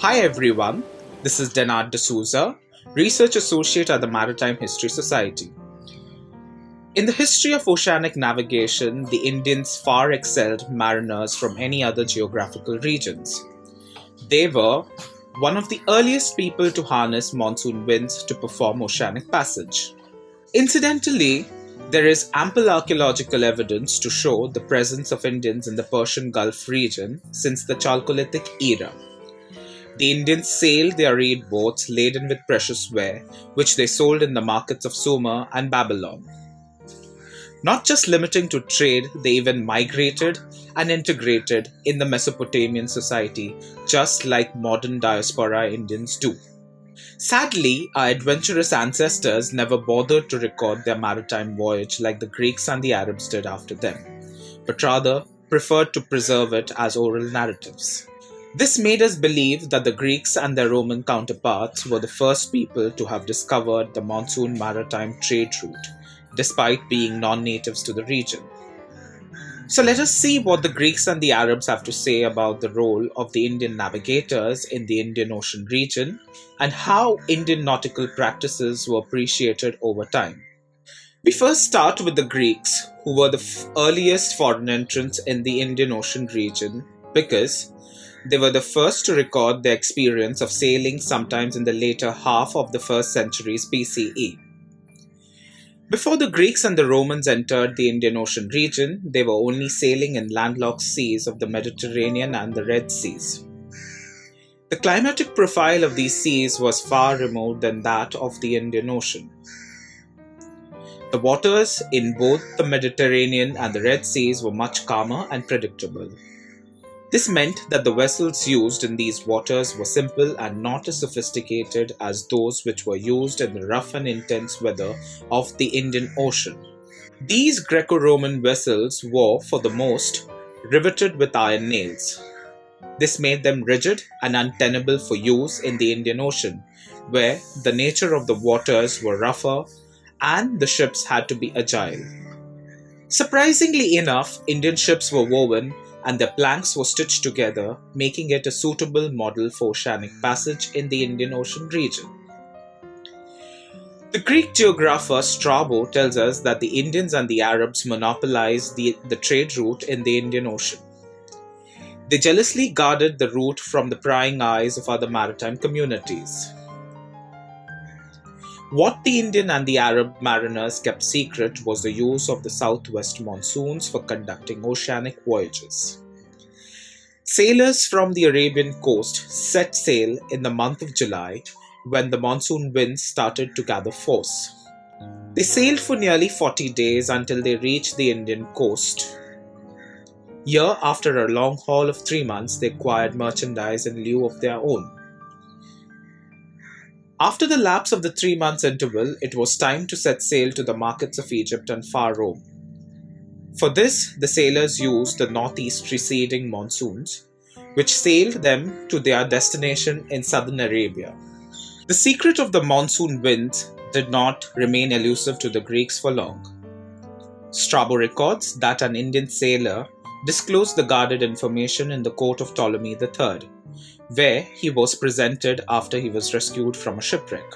Hi everyone, this is Dennard D'Souza, Research Associate at the Maritime History Society. In the history of oceanic navigation, the Indians far excelled mariners from any other geographical regions. They were one of the earliest people to harness monsoon winds to perform oceanic passage. Incidentally, there is ample archaeological evidence to show the presence of Indians in the Persian Gulf region since the Chalcolithic era. The Indians sailed their reed boats laden with precious ware, which they sold in the markets of Sumer and Babylon. Not just limiting to trade, they even migrated and integrated in the Mesopotamian society, just like modern diaspora Indians do. Sadly, our adventurous ancestors never bothered to record their maritime voyage like the Greeks and the Arabs did after them, but rather preferred to preserve it as oral narratives. This made us believe that the Greeks and their Roman counterparts were the first people to have discovered the monsoon maritime trade route, despite being non-natives to the region. So let us see what the Greeks and the Arabs have to say about the role of the Indian navigators in the Indian Ocean region and how Indian nautical practices were appreciated over time. We first start with the Greeks, who were the earliest foreign entrants in the Indian Ocean region because they were the first to record their experience of sailing sometimes in the later half of the 1st centuries BCE. Before the Greeks and the Romans entered the Indian Ocean region, they were only sailing in landlocked seas of the Mediterranean and the Red Seas. The climatic profile of these seas was far removed than that of the Indian Ocean. The waters in both the Mediterranean and the Red Seas were much calmer and predictable. This meant that the vessels used in these waters were simple and not as sophisticated as those which were used in the rough and intense weather of the Indian Ocean. These Greco-Roman vessels were, for the most, riveted with iron nails. This made them rigid and untenable for use in the Indian Ocean, where the nature of the waters were rougher and the ships had to be agile. Surprisingly enough, Indian ships were woven and their planks were stitched together, making it a suitable model for oceanic passage in the Indian Ocean region. The Greek geographer Strabo tells us that the Indians and the Arabs monopolized the trade route in the Indian Ocean. They jealously guarded the route from the prying eyes of other maritime communities. What the Indian and the Arab mariners kept secret was the use of the southwest monsoons for conducting oceanic voyages. Sailors from the Arabian coast set sail in the month of July when the monsoon winds started to gather force. They sailed for nearly 40 days until they reached the Indian coast. Here, after a long haul of 3 months, they acquired merchandise in lieu of their own. After the lapse of the 3 months interval, it was time to set sail to the markets of Egypt and far Rome. For this, the sailors used the northeast preceding monsoons, which sailed them to their destination in southern Arabia. The secret of the monsoon winds did not remain elusive to the Greeks for long. Strabo records that an Indian sailor disclosed the guarded information in the court of Ptolemy III, where he was presented after he was rescued from a shipwreck.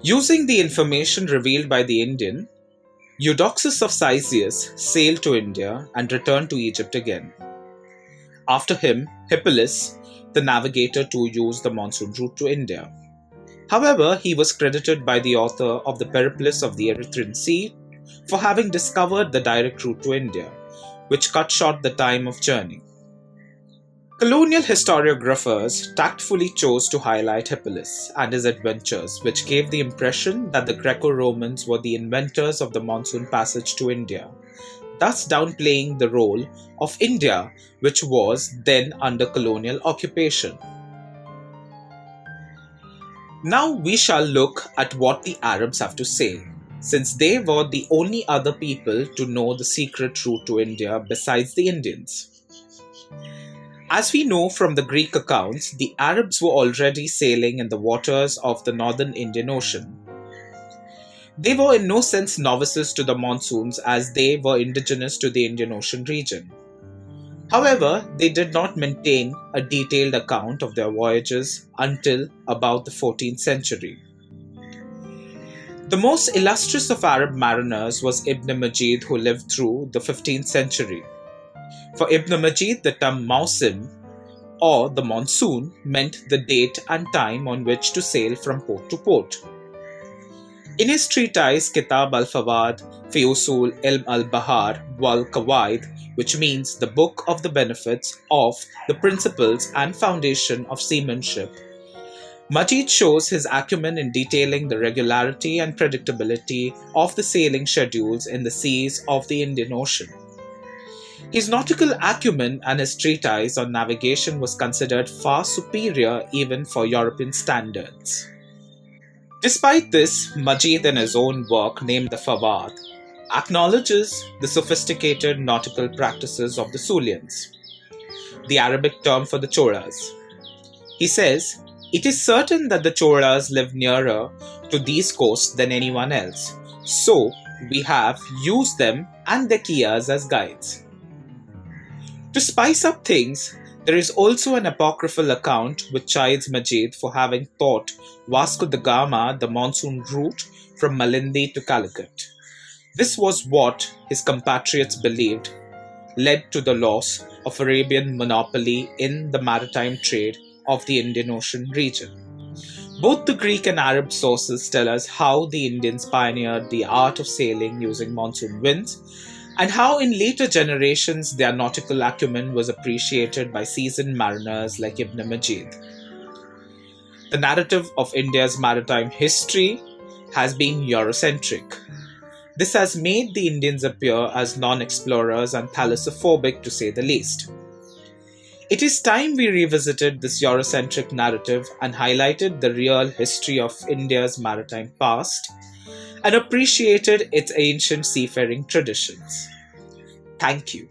Using the information revealed by the Indian, Eudoxus of Cyzicus sailed to India and returned to Egypt again. After him, Hippalus, the navigator, too used the monsoon route to India. However, he was credited by the author of the Periplus of the Erythraean Sea for having discovered the direct route to India, which cut short the time of journey. Colonial historiographers tactfully chose to highlight Hippalus and his adventures, which gave the impression that the Greco-Romans were the inventors of the monsoon passage to India, thus downplaying the role of India, which was then under colonial occupation. Now we shall look at what the Arabs have to say, since they were the only other people to know the secret route to India besides the Indians. As we know from the Greek accounts, the Arabs were already sailing in the waters of the northern Indian Ocean. They were in no sense novices to the monsoons as they were indigenous to the Indian Ocean region. However, they did not maintain a detailed account of their voyages until about the 14th century. The most illustrious of Arab mariners was Ibn Majid, who lived through the 15th century. For Ibn Majid, the term Mausim, or the monsoon, meant the date and time on which to sail from port to port. In his treatise Kitab al-Fawad fi Usul Ilm al-Bahar wal Qawaid, which means the book of the benefits of the principles and foundation of seamanship, Majid shows his acumen in detailing the regularity and predictability of the sailing schedules in the seas of the Indian Ocean. His nautical acumen and his treatise on navigation was considered far superior even for European standards. Despite this, Majid in his own work named the Fawad acknowledges the sophisticated nautical practices of the Sulians, the Arabic term for the Cholas. He says, "It is certain that the Cholas live nearer to these coasts than anyone else, so we have used them and their Kias as guides." To spice up things, there is also an apocryphal account which chides Majid for having taught Vasco da Gama the monsoon route from Malindi to Calicut. This was what his compatriots believed led to the loss of Arabian monopoly in the maritime trade of the Indian Ocean region. Both the Greek and Arab sources tell us how the Indians pioneered the art of sailing using monsoon winds, and how in later generations their nautical acumen was appreciated by seasoned mariners like Ibn Majid. The narrative of India's maritime history has been Eurocentric. This has made the Indians appear as non-explorers and thalassophobic, to say the least. It is time we revisited this Eurocentric narrative and highlighted the real history of India's maritime past and appreciated its ancient seafaring traditions. Thank you.